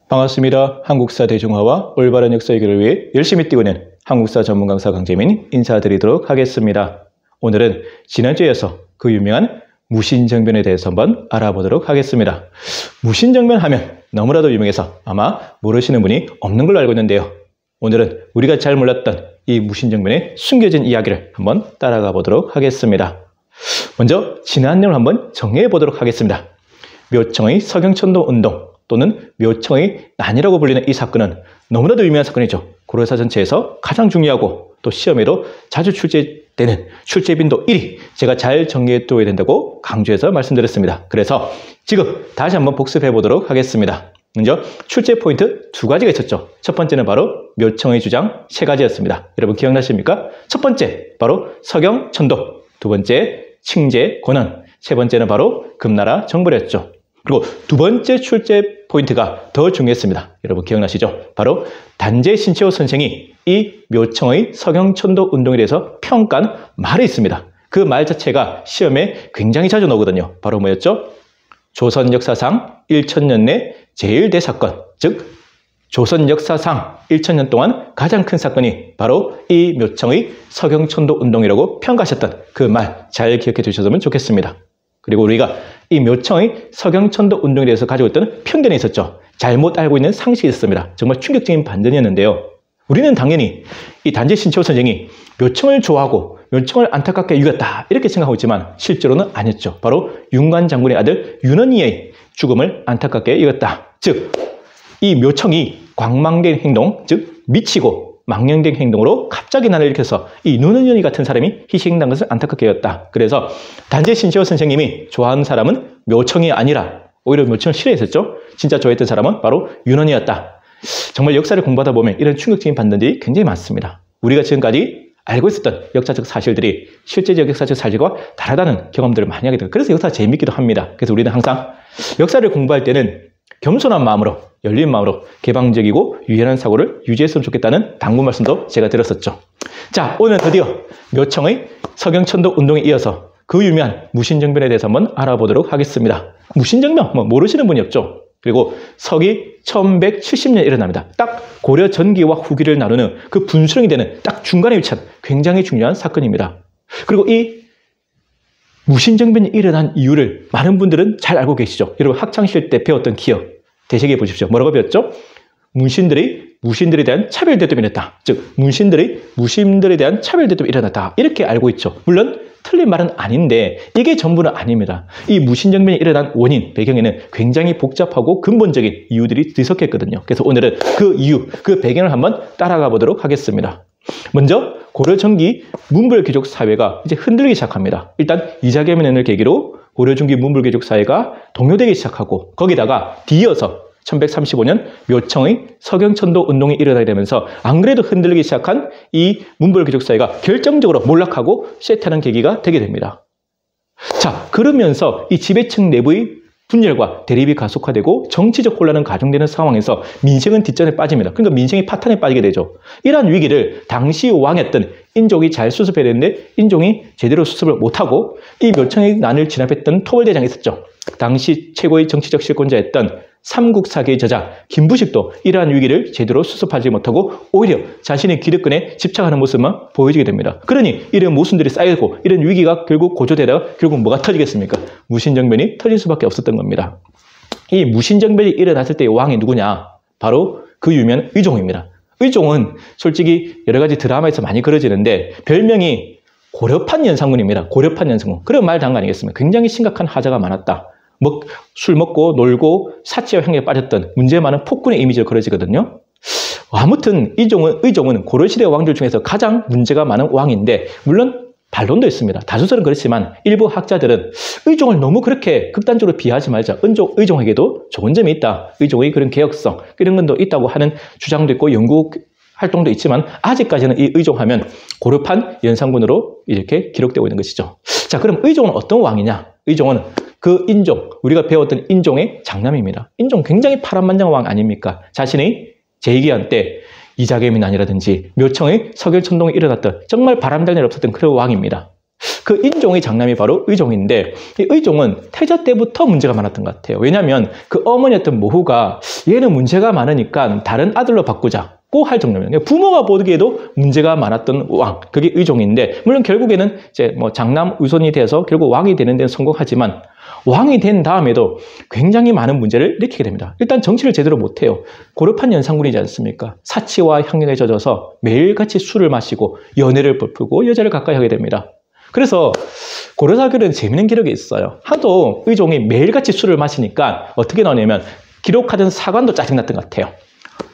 반갑습니다. 한국사 대중화와 올바른 역사 해결을 위해 열심히 뛰고 있는 한국사 전문 강사 강재민 인사드리도록 하겠습니다. 오늘은 지난주에 이어서 그 유명한 무신정변에 대해서 한번 알아보도록 하겠습니다. 무신정변 하면 너무나도 유명해서 아마 모르시는 분이 없는 걸로 알고 있는데요. 오늘은 우리가 잘 몰랐던 이 무신정변의 숨겨진 이야기를 한번 따라가 보도록 하겠습니다. 먼저 지난 내용을 한번 정리해 보도록 하겠습니다. 묘청의 서경천도 운동 또는 묘청의 난이라고 불리는 이 사건은 너무나도 유명한 사건이죠. 고려사 전체에서 가장 중요하고 또 시험에도 자주 출제되는 출제빈도 1위, 제가 잘 정리해 둬야 된다고 강조해서 말씀드렸습니다. 그래서 지금 다시 한번 복습해 보도록 하겠습니다. 먼저 출제 포인트 두 가지가 있었죠. 첫 번째는 바로 묘청의 주장 세 가지였습니다. 여러분 기억나십니까? 첫 번째 바로 서경천도, 두 번째 칭제 권원, 세 번째는 바로 금나라 정벌이었죠. 그리고 두 번째 출제 포인트가 더 중요했습니다. 여러분 기억나시죠? 바로 단재 신채호 선생이 이 묘청의 서경천도 운동에 대해서 평가한 말이 있습니다. 그 말 자체가 시험에 굉장히 자주 나오거든요. 바로 뭐였죠? 조선 역사상 1000년 내 제일 대사건, 즉 조선 역사상 1000년 동안 가장 큰 사건이 바로 이 묘청의 서경천도 운동이라고 평가하셨던 그 말 잘 기억해 두셨으면 좋겠습니다. 그리고 우리가 이 묘청의 서경천도 운동에 대해서 가지고 있던 편견이 있었죠. 잘못 알고 있는 상식이 있었습니다. 정말 충격적인 반전이었는데요. 우리는 당연히 이 단재 신채호 선생이 묘청을 좋아하고 묘청을 안타깝게 죽였다 이렇게 생각하고 있지만 실제로는 아니었죠. 바로 윤관 장군의 아들 윤원이의 죽음을 안타깝게 죽였다. 즉 이 묘청이 광망된 행동, 즉 미치고 망령된 행동으로 갑자기 난을 일으켜서 이 윤원이 같은 사람이 희생당한 것을 안타깝게 여겼다. 그래서 단재 신채호 선생님이 좋아하는 사람은 묘청이 아니라 오히려 묘청을 싫어했었죠. 진짜 좋아했던 사람은 바로 윤원이었다. 정말 역사를 공부하다 보면 이런 충격적인 반전들이 굉장히 많습니다. 우리가 지금까지 알고 있었던 역사적 사실들이 실제적 역사적 사실과 다르다는 경험들을 많이 하게 돼요. 그래서 역사가 재밌기도 합니다. 그래서 우리는 항상 역사를 공부할 때는 겸손한 마음으로, 열린 마음으로 개방적이고 유연한 사고를 유지했으면 좋겠다는 당부 말씀도 제가 드렸었죠. 자, 오늘 드디어 묘청의 서경천도 운동에 이어서 그 유명한 무신정변에 대해서 한번 알아보도록 하겠습니다. 무신정변, 모르시는 분이 없죠. 그리고 서기 1170년에 일어납니다. 딱 고려 전기와 후기를 나누는 그 분수령이 되는 딱 중간에 위치한 굉장히 중요한 사건입니다. 그리고 이 무신정변이 일어난 이유를 많은 분들은 잘 알고 계시죠. 여러분 학창시절 때 배웠던 기억 되새겨 보십시오. 뭐라고 배웠죠? 무신들에 대한 차별대립이 일어났다. 즉 무신들에 대한 차별대립이 일어났다. 이렇게 알고 있죠. 물론 틀린 말은 아닌데 이게 전부는 아닙니다. 이 무신정변이 일어난 원인, 배경에는 굉장히 복잡하고 근본적인 이유들이 뒤섞였거든요. 그래서 오늘은 그 이유, 그 배경을 한번 따라가 보도록 하겠습니다. 먼저 고려 전기 문불귀족 사회가 이제 흔들리기 시작합니다. 일단 이자개민을 계기로 고려 중기 문불귀족 사회가 동요되기 시작하고 거기다가 뒤이어서 1135년 묘청의 서경천도 운동이 일어나게 되면서 안 그래도 흔들리기 시작한 이 문불귀족 사회가 결정적으로 몰락하고 쇠퇴하는 계기가 되게 됩니다. 자, 그러면서 이 지배층 내부의 분열과 대립이 가속화되고 정치적 혼란은 가중되는 상황에서 민생은 뒷전에 빠집니다. 그러니까 민생이 파탄에 빠지게 되죠. 이러한 위기를 당시 왕이었던 인종이 잘 수습해야 되는데 인종이 제대로 수습을 못하고 이 묘청의 난을 진압했던 토벌대장이 있었죠. 당시 최고의 정치적 실권자였던 삼국사기의 저자 김부식도 이러한 위기를 제대로 수습하지 못하고 오히려 자신의 기득권에 집착하는 모습만 보여지게 됩니다. 그러니 이런 모순들이 쌓이고 이런 위기가 결국 고조되다가 결국 뭐가 터지겠습니까? 무신정변이 터질 수밖에 없었던 겁니다. 이 무신정변이 일어났을 때의 왕이 누구냐? 바로 그 유명한 의종입니다. 의종은 솔직히 여러 가지 드라마에서 많이 그려지는데 별명이 고려판 연산군입니다. 고려판 연산군. 그런 말 단 거 아니겠습니까? 굉장히 심각한 하자가 많았다. 술 먹고 놀고 사치와 향에 빠졌던 문제 많은 폭군의 이미지로 그려지거든요. 아무튼 의종은 고려시대 왕들 중에서 가장 문제가 많은 왕인데 물론 반론도 있습니다. 다수설은 그렇지만 일부 학자들은 의종을 너무 그렇게 극단적으로 비하하지 말자. 의종에게도 좋은 점이 있다. 의종의 그런 개혁성 이런 것도 있다고 하는 주장도 있고 연구 활동도 있지만 아직까지는 이 의종하면 고려판 연산군으로 이렇게 기록되고 있는 것이죠. 자, 그럼 의종은 어떤 왕이냐? 의종은 그 인종, 우리가 배웠던 인종의 장남입니다. 인종 굉장한 파란만장한 왕 아닙니까? 자신의 제2기한 때 이자개민난이라든지 묘청의 서경천동이 일어났던 정말 바람달일 없었던 그런 왕입니다. 그 인종의 장남이 바로 의종인데 이 의종은 태자 때부터 문제가 많았던 것 같아요. 왜냐하면 그 어머니였던 모후가 얘는 문제가 많으니까 다른 아들로 바꾸자고 할 정도면 부모가 보기에도 문제가 많았던 왕, 그게 의종인데 물론 결국에는 이제 뭐 장남 우선이 돼서 결국 왕이 되는 데는 성공하지만 왕이 된 다음에도 굉장히 많은 문제를 일으키게 됩니다. 일단 정치를 제대로 못해요. 고르판 연산군이지 않습니까? 사치와 향락에 젖어서 매일같이 술을 마시고 연애를 베풀고 여자를 가까이 하게 됩니다. 그래서 고려사기록에는 재미있는 기록이 있어요. 하도 의종이 매일같이 술을 마시니까 어떻게 나오냐면 기록하던 사관도 짜증났던 것 같아요.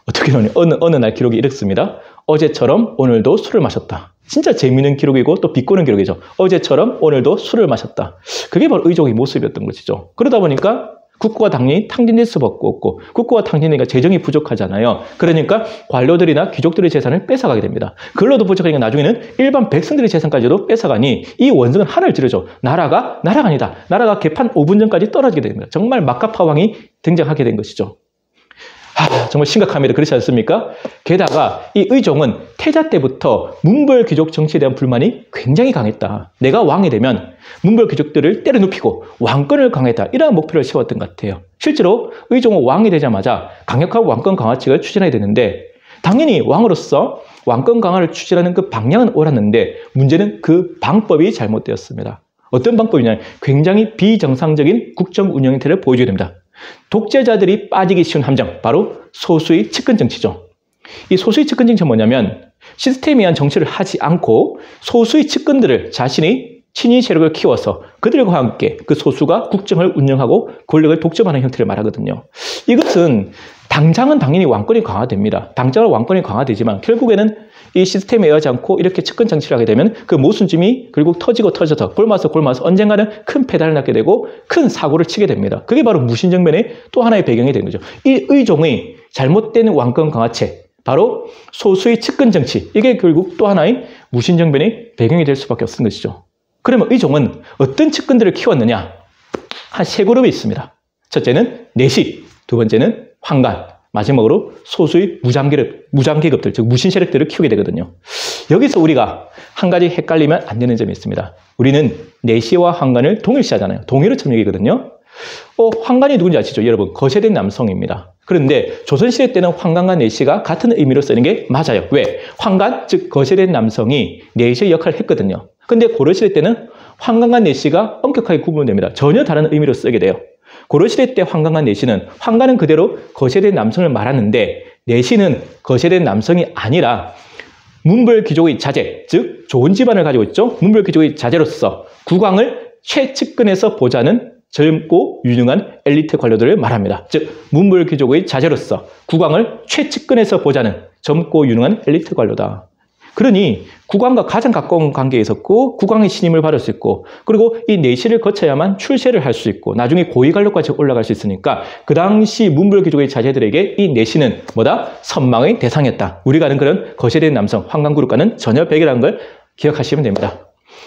어떻게 나오냐? 어느 날 기록이 이렇습니다. 어제처럼 오늘도 술을 마셨다. 진짜 재미있는 기록이고 또 비꼬는 기록이죠. 어제처럼 오늘도 술을 마셨다. 그게 바로 의종의 모습이었던 것이죠. 그러다 보니까 국고가 당연히 탕진될 수밖에 없고 국고가 탕진되니까 재정이 부족하잖아요. 그러니까 관료들이나 귀족들의 재산을 뺏어가게 됩니다. 그걸로도 부족하니까 나중에는 일반 백성들의 재산까지도 뺏어가니 이 원성은 하늘을 찌르죠. 나라가 아니다. 나라가 개판 5분 전까지 떨어지게 됩니다. 정말 막가파왕이 등장하게 된 것이죠. 정말 심각합니다. 그렇지 않습니까? 게다가 이 의종은 태자 때부터 문벌 귀족 정치에 대한 불만이 굉장히 강했다. 내가 왕이 되면 문벌 귀족들을 때려눕히고 왕권을 강화했다. 이러한 목표를 세웠던 것 같아요. 실제로 의종은 왕이 되자마자 강력한 왕권 강화책을 추진해야 되는데 당연히 왕으로서 왕권 강화를 추진하는 그 방향은 옳았는데 문제는 그 방법이 잘못되었습니다. 어떤 방법이냐면 굉장히 비정상적인 국정 운영 형태를 보여줘야 됩니다. 독재자들이 빠지기 쉬운 함정, 바로 소수의 측근 정치죠. 이 소수의 측근 정치는 뭐냐면 시스템에 의한 정치를 하지 않고 소수의 측근들을 자신의 친위 세력을 키워서 그들과 함께 그 소수가 국정을 운영하고 권력을 독점하는 형태를 말하거든요. 이것은 당장은 당연히 왕권이 강화됩니다. 당장은 왕권이 강화되지만 결국에는 이 시스템에 의하지 않고 이렇게 측근 정치를 하게 되면 그 모순점이 결국 터져서 골마서 언젠가는 큰 패단을 낳게 되고 큰 사고를 치게 됩니다. 그게 바로 무신정변의 또 하나의 배경이 되는 거죠. 이 의종의 잘못된 왕권 강화체, 바로 소수의 측근 정치, 이게 결국 또 하나의 무신정변의 배경이 될 수밖에 없는 것이죠. 그러면 의종은 어떤 측근들을 키웠느냐? 한 세 그룹이 있습니다. 첫째는 내시, 두 번째는 황관, 마지막으로 소수의 무장계급들, 즉 무신세력들을 키우게 되거든요. 여기서 우리가 한 가지 헷갈리면 안 되는 점이 있습니다. 우리는 내시와 황관을 동일시하잖아요. 동일어 첨역이거든요. 황관이 누군지 아시죠? 여러분, 거세된 남성입니다. 그런데 조선시대 때는 황관과 내시가 같은 의미로 쓰는 게 맞아요. 왜? 황관, 즉 거세된 남성이 내시의 역할을 했거든요. 근데 고려시대 때는 황관과 내시가 엄격하게 구분됩니다. 전혀 다른 의미로 쓰게 돼요. 고려시대 때 황관과 내시는, 황관은 그대로 거세된 남성을 말하는데 내시는 거세된 남성이 아니라 문벌 귀족의 자제, 즉 좋은 집안을 가지고 있죠. 문벌 귀족의 자제로서 국왕을 최측근에서 보좌하는 젊고 유능한 엘리트 관료들을 말합니다. 즉 문벌 귀족의 자제로서 국왕을 최측근에서 보좌하는 젊고 유능한 엘리트 관료다. 그러니 국왕과 가장 가까운 관계에 있었고 국왕의 신임을 받을 수 있고 그리고 이 내시를 거쳐야만 출세를 할 수 있고 나중에 고위관료까지 올라갈 수 있으니까 그 당시 문벌 귀족의 자제들에게 이 내시는 뭐다? 선망의 대상이었다. 우리가 아는 그런 거세된 남성, 황관그룹과는 전혀 배경이라는 걸 기억하시면 됩니다.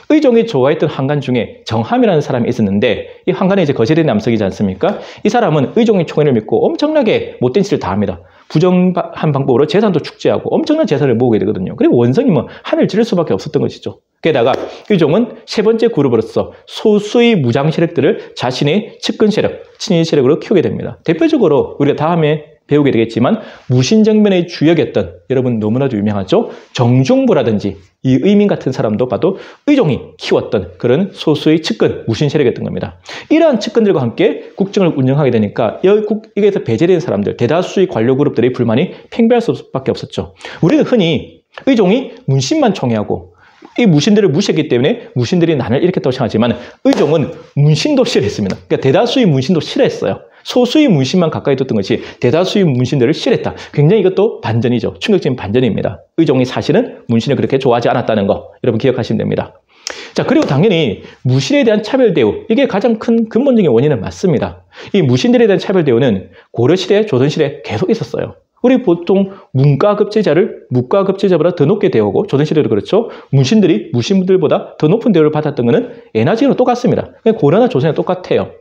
의종이 좋아했던 황관 중에 정함이라는 사람이 있었는데 이 황관이 이제 거세된 남성이지 않습니까? 이 사람은 의종의 총애를 믿고 엄청나게 못된 짓을 다 합니다. 부정한 방법으로 재산도 축제하고 엄청난 재산을 모으게 되거든요. 그리고 원성이 하늘 찌를 수밖에 없었던 것이죠. 게다가 의종은 세 번째 그룹으로서 소수의 무장 세력들을 자신의 측근 세력, 친위 세력으로 키우게 됩니다. 대표적으로 우리가 다음에 배우게 되겠지만 무신정변의 주역이었던 여러분 너무나도 유명하죠. 정중부라든지 이의민 같은 사람도 봐도 의종이 키웠던 그런 소수의 측근, 무신 세력이었던 겁니다. 이러한 측근들과 함께 국정을 운영하게 되니까 여기에서 배제된 사람들, 대다수의 관료 그룹들의 불만이 팽배할 수밖에 없었죠. 우리는 흔히 의종이 문신만 총애하고 이 무신들을 무시했기 때문에 무신들이 난을 일으켰다고 생각하지만 의종은 문신도 싫어했습니다. 그러니까 대다수의 문신도 싫어했어요. 소수의 문신만 가까이 뒀던 것이 대다수의 문신들을 싫어했다. 굉장히 이것도 반전이죠. 충격적인 반전입니다. 의종이 사실은 문신을 그렇게 좋아하지 않았다는 거 여러분 기억하시면 됩니다. 자, 그리고 당연히 무신에 대한 차별 대우, 이게 가장 큰 근본적인 원인은 맞습니다. 이 무신들에 대한 차별 대우는 고려시대, 조선시대에 계속 있었어요. 우리 보통 문과급제자를 무과급제자보다 더 높게 대우고 조선시대도 그렇죠. 문신들이 무신들보다 더 높은 대우를 받았던 것은 예나 지금이나 똑같습니다. 고려나 조선이나 똑같아요.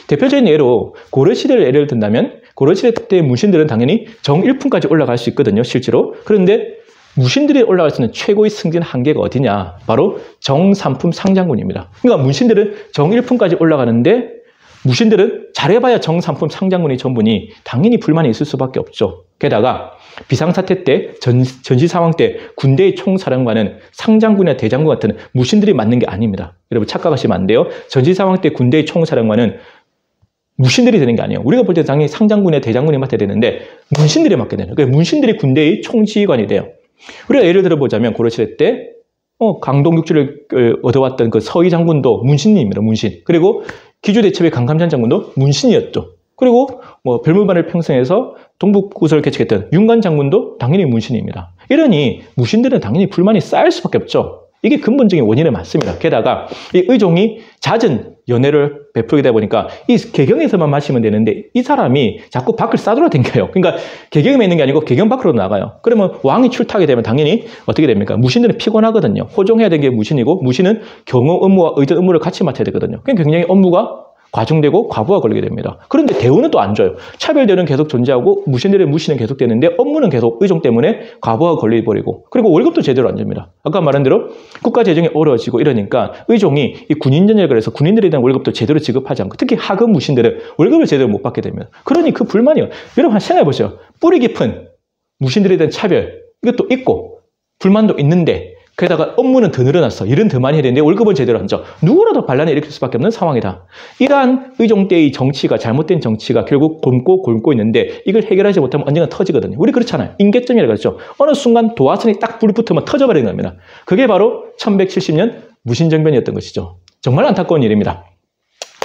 대표적인 예로 고려시대를 예를 든다면 고려시대 때 문신들은 당연히 정일품까지 올라갈 수 있거든요. 실제로. 그런데 무신들이 올라갈 수 있는 최고의 승진 한계가 어디냐? 바로 정삼품 상장군입니다. 그러니까 무신들은 정일품까지 올라가는데 무신들은 잘해봐야 정삼품 상장군이 전부니 당연히 불만이 있을 수밖에 없죠. 게다가 비상사태 때, 전시 상황 때 군대의 총사령관은 상장군이나 대장군 같은 무신들이 맡는 게 아닙니다. 여러분 착각하시면 안 돼요. 전시 상황 때 군대의 총사령관은 무신들이 되는 게 아니에요. 우리가 볼 때 당연히 상장군이나 대장군이 맡아야 되는데 문신들이 맡게 되는 거예요. 그러니까 문신들이 군대의 총지휘관이 돼요. 우리가 예를 들어보자면 고려시대 때 강동육지를 얻어왔던 그 서희 장군도 문신입니다. 문신. 그리고 기주대첩의 강감찬 장군도 문신이었죠. 그리고 별물반을 평성해서 동북구설을 개척했던 윤관 장군도 당연히 문신입니다. 이러니 무신들은 당연히 불만이 쌓일 수밖에 없죠. 이게 근본적인 원인은 맞습니다. 게다가 이 의종이 잦은 연애를 베풀게 되다 보니까 이 개경에서만 마시면 되는데 이 사람이 자꾸 밖을 싸돌아다녀요. 그러니까 개경에 있는 게 아니고 개경 밖으로 나가요. 그러면 왕이 출타하게 되면 당연히 어떻게 됩니까? 무신들은 피곤하거든요. 호종해야 되는 게 무신이고 무신은 경호 업무와 의전 업무를 같이 맡아야 되거든요. 그러니까 굉장히 업무가 과중되고 과부하 걸리게 됩니다. 그런데 대우는 또 안 줘요. 차별대우는 계속 존재하고 무신들의 무시는 계속되는데 업무는 계속 의종 때문에 과부하가 걸려버리고 그리고 월급도 제대로 안 줍니다. 아까 말한 대로 국가 재정이 어려워지고 이러니까 의종이 이 군인전열을 그래서 군인들에 대한 월급도 제대로 지급하지 않고 특히 하급 무신들은 월급을 제대로 못 받게 됩니다. 그러니 그 불만이요. 여러분 생각해 보세요. 뿌리 깊은 무신들에 대한 차별 이것도 있고 불만도 있는데 게다가 업무는 더 늘어났어. 일은 더 많이 해야 되는데 월급은 제대로 안 줘. 누구라도 반란을 일으킬 수밖에 없는 상황이다. 이러한 의종 때의 정치가 잘못된 정치가 결국 곪고 있는데 이걸 해결하지 못하면 언젠가 터지거든요. 우리 그렇잖아요. 인계점이라고 그러죠. 어느 순간 도화선이 딱 불이 붙으면 터져버리는 겁니다. 그게 바로 1170년 무신정변이었던 것이죠. 정말 안타까운 일입니다.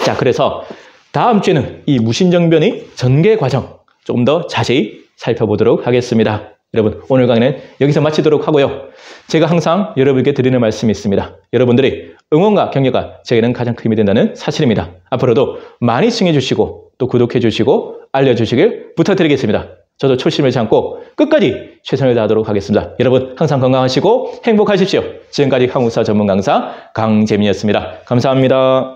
자, 그래서 다음 주에는 이 무신정변의 전개 과정 조금 더 자세히 살펴보도록 하겠습니다. 여러분 오늘 강의는 여기서 마치도록 하고요. 제가 항상 여러분께 드리는 말씀이 있습니다. 여러분들의 응원과 격려가 제게는 가장 큰 힘이 된다는 사실입니다. 앞으로도 많이 시청해 주시고 또 구독해 주시고 알려주시길 부탁드리겠습니다. 저도 초심을 참고 끝까지 최선을 다하도록 하겠습니다. 여러분 항상 건강하시고 행복하십시오. 지금까지 한국사 전문 강사 강재민이었습니다. 감사합니다.